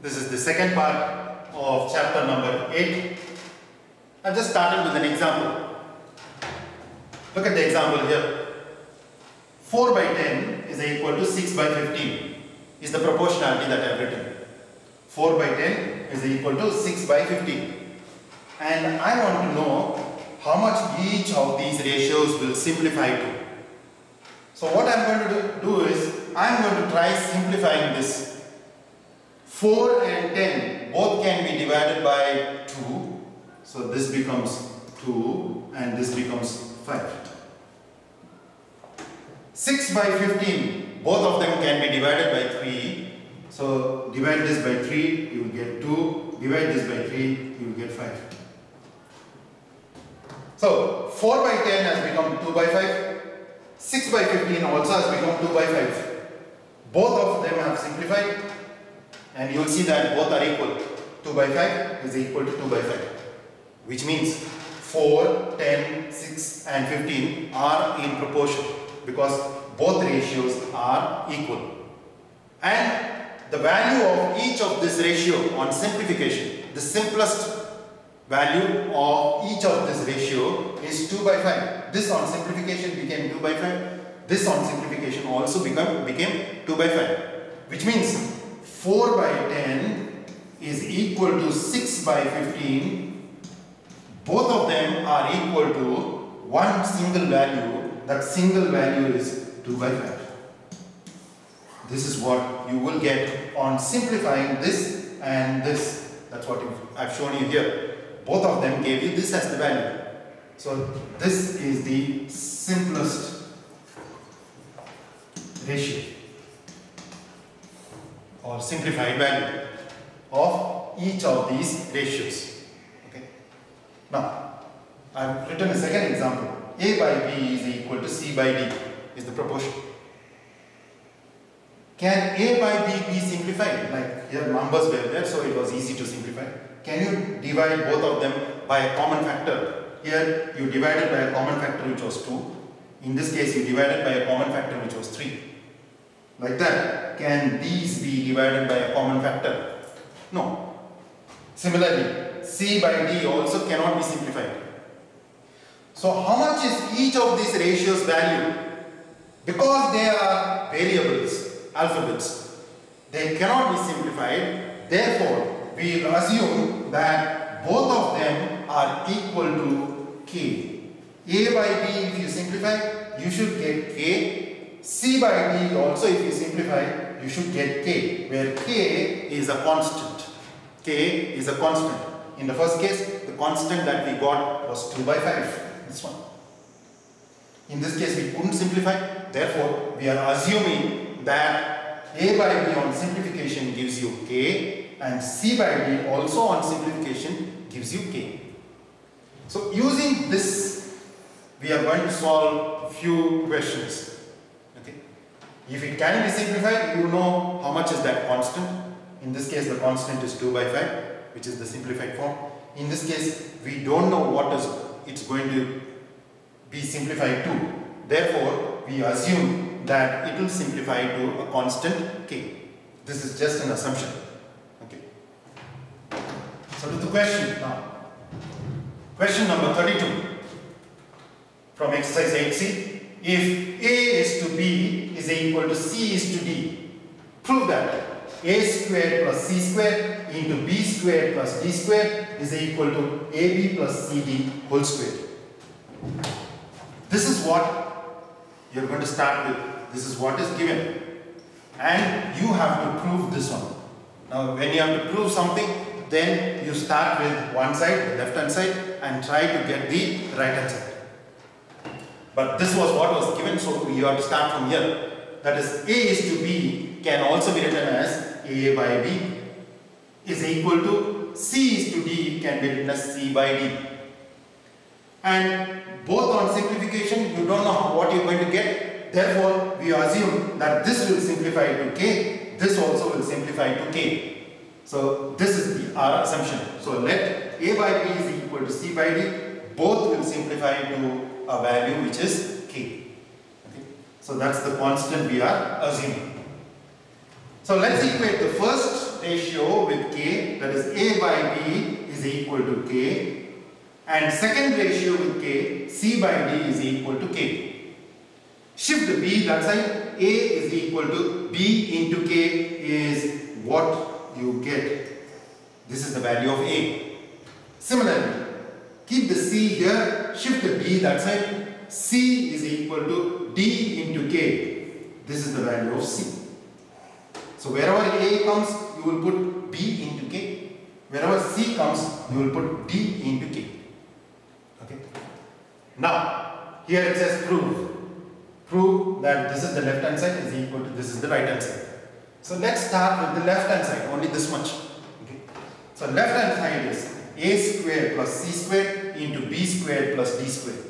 This is the second part of chapter number 8. I've just started with an example. Look at the example here. 4 by 10 is equal to 6 by 15 is the proportionality that I have written. 4 by 10 is equal to 6 by 15. And I want to know how much each of these ratios will simplify to. So what I'm going to do is, I'm going to try simplifying this. 4 and 10 both can be divided by 2. So this becomes 2 and this becomes 5. 6 by 15, both of them can be divided by 3. So divide this by 3, you will get 2. Divide this by 3, you will get 5. So 4 by 10 has become 2 by 5. 6 by 15 also has become 2 by 5. Both of them have simplified. And you will see that both are equal. 2 by 5 is equal to 2 by 5. Which means 4, 10, 6 and 15 are in proportion because both ratios are equal. And the value of each of this ratio on simplification, the simplest value of each of this ratio is 2 by 5. This on simplification became 2 by 5. This on simplification also became 2 by 5. Which means 4 by 10 is equal to 6 by 15. Both of them are equal to one single value. That single value is 2 by 5. This is what you will get on simplifying this and this. That's what I've shown you here. Both of them gave you this as the value. So this is the simplest ratio or simplified value of each of these ratios. Okay. Now, I've written a second example. A by B is equal to C by D is the proportion. Can A by B be simplified? Like here numbers were there, so it was easy to simplify. Can you divide both of them by a common factor? Here you divided by a common factor which was 2. In this case you divided by a common factor which was 3. Like that. Can these be divided by a common factor? No. Similarly, C by D also cannot be simplified. So how much is each of these ratios value? Because they are variables, alphabets, they cannot be simplified. Therefore, we will assume that both of them are equal to K. A by B, if you simplify, you should get K. C by D also, if you simplify, you should get K, where K is a constant. K is a constant. In the first case, the constant that we got was 2 by 5. This one. In this case, we couldn't simplify. Therefore, we are assuming that A by B on simplification gives you K and C by D also on simplification gives you K. So, using this, we are going to solve a few questions. Okay. If it can be simplified, you know how much is that constant. In this case, the constant is 2 by 5, which is the simplified form. In this case, we don't know what is it's going to be simplified to. Therefore, we assume that it will simplify to a constant K. This is just an assumption. Okay. So to the question now. Question number 32 from exercise 8C. If A is to B is equal to C is to D, prove that A squared plus C squared into B squared plus D squared is equal to AB plus CD whole squared. This is what you're going to start with. This is what is given. And you have to prove this one. Now, when you have to prove something, then you start with one side, the left hand side, and try to get the right hand side. But this was what was given, so you have to start from here. That is, A is to B can also be written as A by B is equal to C is to D can be written as C by D. And both on simplification, you don't know what you're going to get. Therefore, we assume that this will simplify to K, this also will simplify to K. So, this is our assumption. So, let A by B is equal to C by D, both will simplify to a value which is K. Okay. So, that's the constant we are assuming. So, let's equate the first ratio with k, that is A by B is equal to k, and second ratio with k, C by D is equal to k. Shift B that side, A is equal to B into k is what you get. This is the value of A. Similarly, keep the C here, shift the B that side, C is equal to D into k. This is the value of C. So wherever A comes, you will put B into k. Wherever C comes, you will put D into k. Okay. Now, here it says prove. Prove that this is the left hand side is equal to this is the right hand side. So let's start with the left hand side, only this much. Okay. So left hand side is A squared plus C squared into B squared plus D squared.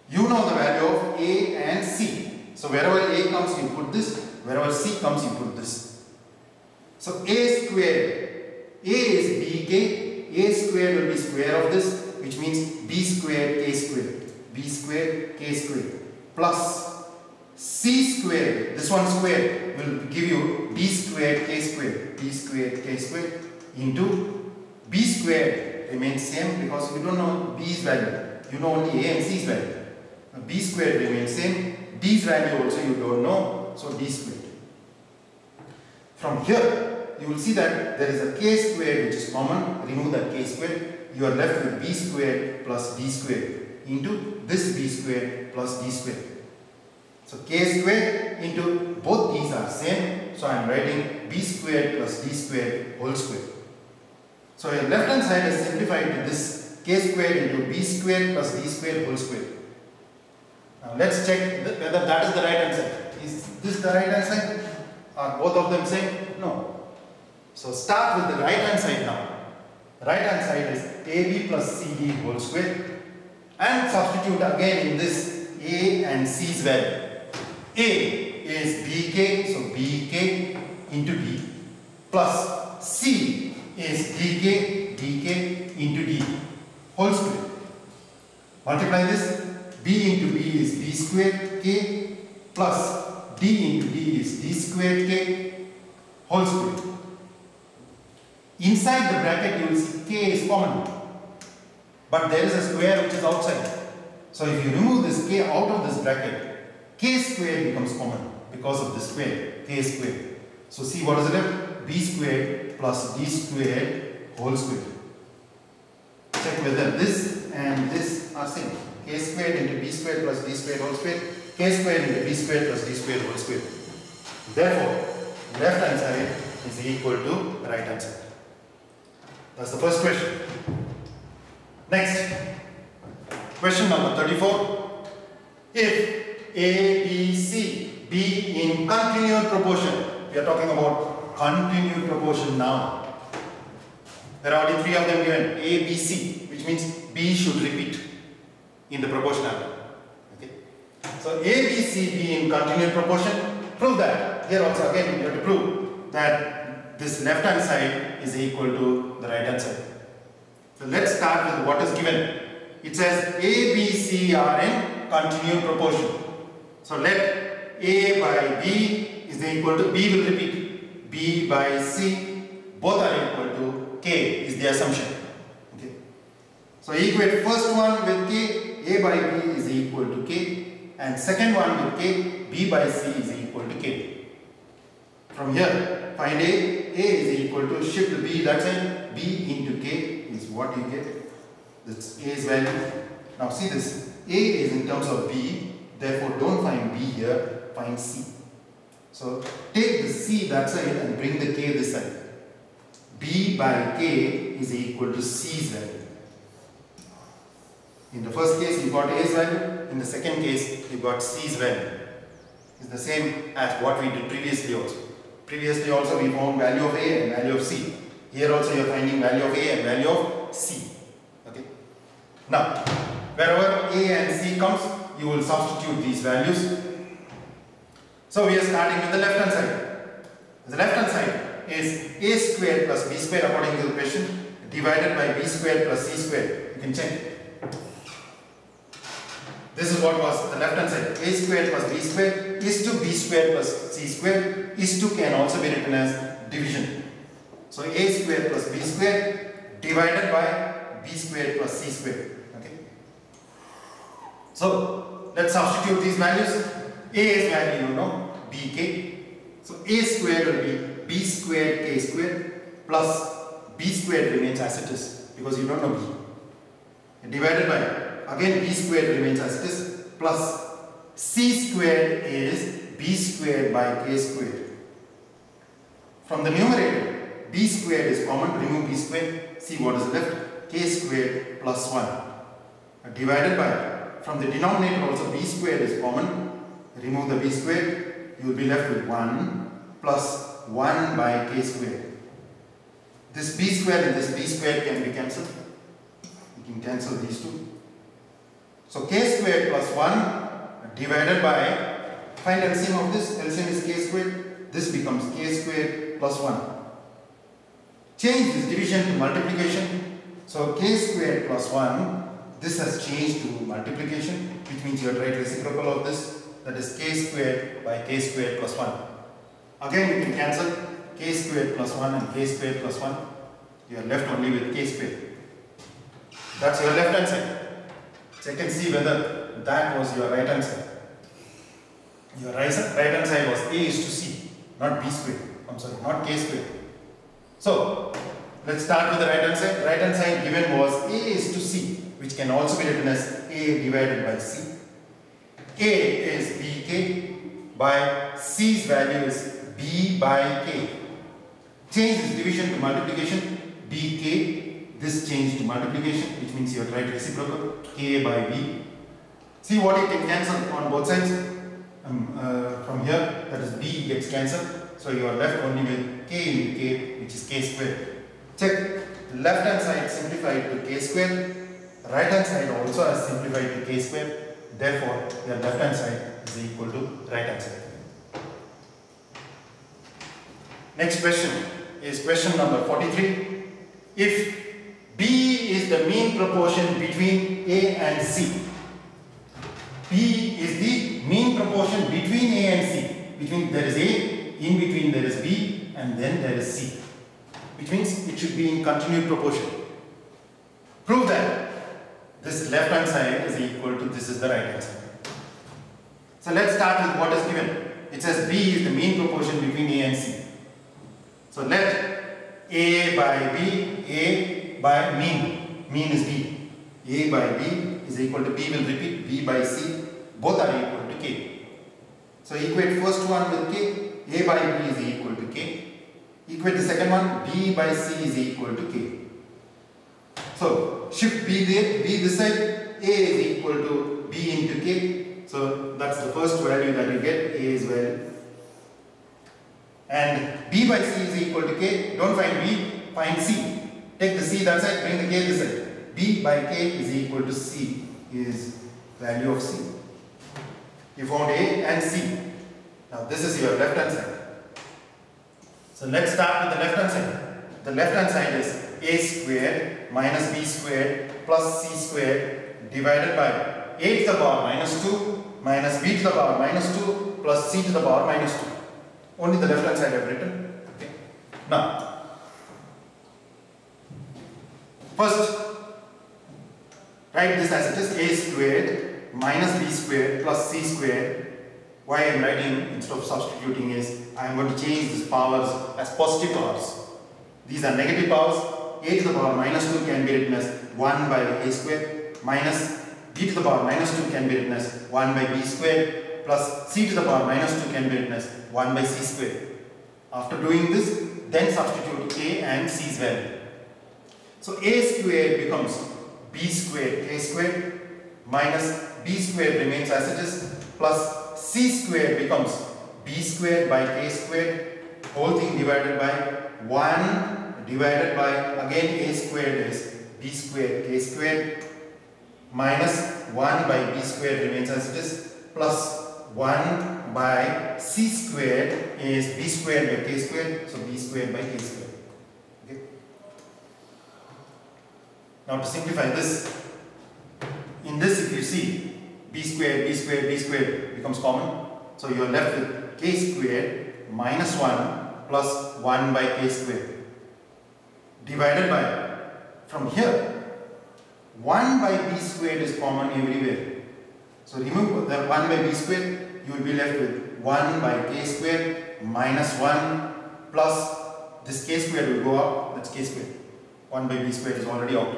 You know the value of A and C. So wherever A comes, you put this. Wherever C comes, you put this. So A squared, A is BK, A squared will be square of this, which means B squared K squared, B squared K squared, plus C squared, this one squared will give you B squared K squared, B squared K squared into B squared remains same because you don't know B's value, you know only A and C's value. B squared remains same, D's value also you don't know, so D squared. From here, you will see that there is a K squared which is common, remove that K squared, you are left with B squared plus D squared into this B squared plus D squared. So K squared into both these are same, so I am writing B squared plus D squared whole square. So your left hand side is simplified to this K squared into B squared plus D squared whole square. Now let's check whether that is the right hand side. Is this the right hand side? Are both of them same? No. So start with the right hand side now. Right hand side is AB plus CD whole square and substitute again in this A and C's value. A is BK, so BK into D plus C is DK into D whole square. Multiply this. B into B is B squared K plus D into D is D squared K whole square. Inside the bracket you will see K is common, but there is a square which is outside. So if you remove this K out of this bracket, K squared becomes common because of this square, K squared. So see what is left? B squared plus D squared whole square. Check whether this and this are same. K squared into B squared plus D squared whole square, K squared into B squared plus D squared whole square. Therefore, left hand side is equal to right hand side. That's the first question. Next, question number 34. If A, B, C be in continued proportion, we are talking about continued proportion now. There are only three of them given, A, B, C, which means B should repeat in the proportionality. Okay. So A, B, C be in continued proportion. Prove that. Here also again you have to prove that this left hand side is equal to the right hand side. So let's start with what is given. It says A, B, C are in continued proportion. So let A by B is equal to, B will repeat, B by C, both are equal to K is the assumption. Okay. So equate first one with K, A by B is equal to K, and second one with K, B by C is equal to K. From here, find A is equal to, shift B that side, B into K is what you get. That's A's value. Now see this, A is in terms of B, therefore don't find B here, find C. So take the C that side and bring the K this side. B by K is equal to C's value. In the first case you got A's value, in the second case you got C's value. It's the same as what we did previously also. Previously also we found value of A and value of C. Here also you are finding value of A and value of C. Okay. Now, wherever A and C comes, you will substitute these values. So we are starting with the left hand side. The left hand side is A squared plus B squared according to the question divided by B squared plus C squared. You can check. This is what was the left hand side. A squared plus B squared is to B squared plus C squared is to can also be written as division. So a square plus b square divided by b square plus c square. Okay. So let's substitute these values. A's value you know, bk. So a squared will be b squared k squared plus b squared remains as it is because you don't know b. Divided by, again b squared remains as it is, plus c squared is b squared by k squared. From the numerator, b squared is common, remove b squared, see what is left, k squared plus 1. Divided by, from the denominator also b squared is common, remove the b squared, you will be left with 1 plus 1 by k squared. This b squared and this b squared can be cancelled. You can cancel these two. So k squared plus 1 divided by, find LCM of this, LCM is k squared, this becomes k squared plus 1. Change this division to multiplication. So k squared plus 1, this has changed to multiplication, which means you have to write reciprocal of this, that is k squared by k squared plus 1. Again you can cancel k squared plus 1 and k squared plus 1. You are left only with k squared. That's your left hand side. Check and see whether that was your right hand side. Your right hand side was a is to c, not b squared. I'm sorry, not k squared. So let's start with the right hand side. Right hand side given was a is to c, which can also be written as a divided by c. A is bk by c's value is b by k. Change this division to multiplication. bk, this changed to multiplication, which means you have to write reciprocal, k by b. See what you can cancel on both sides. From here, that is b gets cancelled, so you are left only with k into k, which is k squared. Check, left hand side simplified to k squared, right hand side also has simplified to k squared, therefore your left hand side is equal to right hand side. Next question is question number 43. If B is the mean proportion between A and C, B is the mean proportion between A and C, between there is A, in between there is B, and then there is C, which means it should be in continued proportion. Prove that this left hand side is equal to this is the right hand side. So let's start with what is given. It says B is the mean proportion between A and C. So let A by B, A by mean is B. A by B is equal to B will repeat, B by C, both are equal to K. So equate first one with K, A by B is equal to K. Equate the second one, B by C is equal to K. So shift B there, B this side, A is equal to B into K. So that's the first value that you get, A is value. And B by C is equal to K. Don't find B, find C. Take the C that side, bring the K this side. B by K is equal to C is value of C. You found A and C. Now this is your left hand side. So let's start with the left hand side. The left hand side is A squared minus B squared plus C squared divided by A to the power minus 2 minus B to the power minus 2 plus C to the power minus 2. Only the left hand side I have written. Okay. Now, first write this as it is, A squared minus B squared plus C squared. Why I am writing instead of substituting is I am going to change these powers as positive powers. These are negative powers. A to the power minus 2 can be written as 1 by A squared minus B to the power minus 2 can be written as 1 by B squared plus C to the power minus 2 can be written as 1 by C squared. After doing this, then substitute A and C's value. So A squared becomes B squared K squared minus B squared remains as it is plus C squared becomes B squared by K squared, whole thing divided by 1 divided by, again A squared is B squared K squared minus 1 by B squared remains as it is plus 1 by C squared is B squared by K squared, so B squared by K squared. Okay. Now to simplify this, in this if you see B squared, B squared, B squared becomes common, so you are left with K squared minus 1 plus 1 by K squared. divided by, from here, 1 by b squared is common everywhere. So remove the 1 by b squared, you will be left with 1 by k squared minus 1 plus this k squared will go up, that's k squared. 1 by b squared is already out.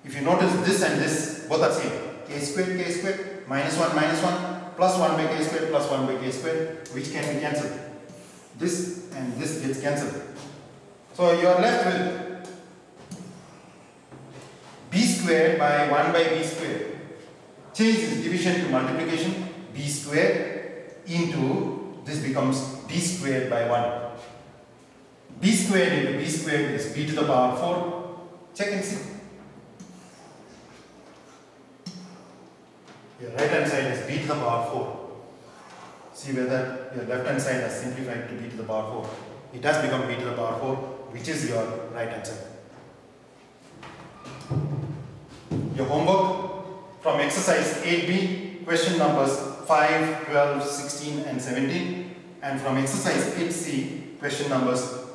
If you notice this and this, both are same. K squared, minus 1, plus 1 by k squared, plus 1 by k squared, which can be cancelled. This and this gets cancelled. So you are left with b squared by 1 by b squared. Change this division to multiplication, b squared into, this becomes b squared by 1. B squared into b squared is b to the power 4. Check and see. Your right hand side is b to the power 4. See whether your left hand side has simplified to b to the power 4. It has become b to the power 4, which is your right hand side. Your homework from exercise 8b, question numbers 5, 12, 16 and 17, and from exercise 8c, question numbers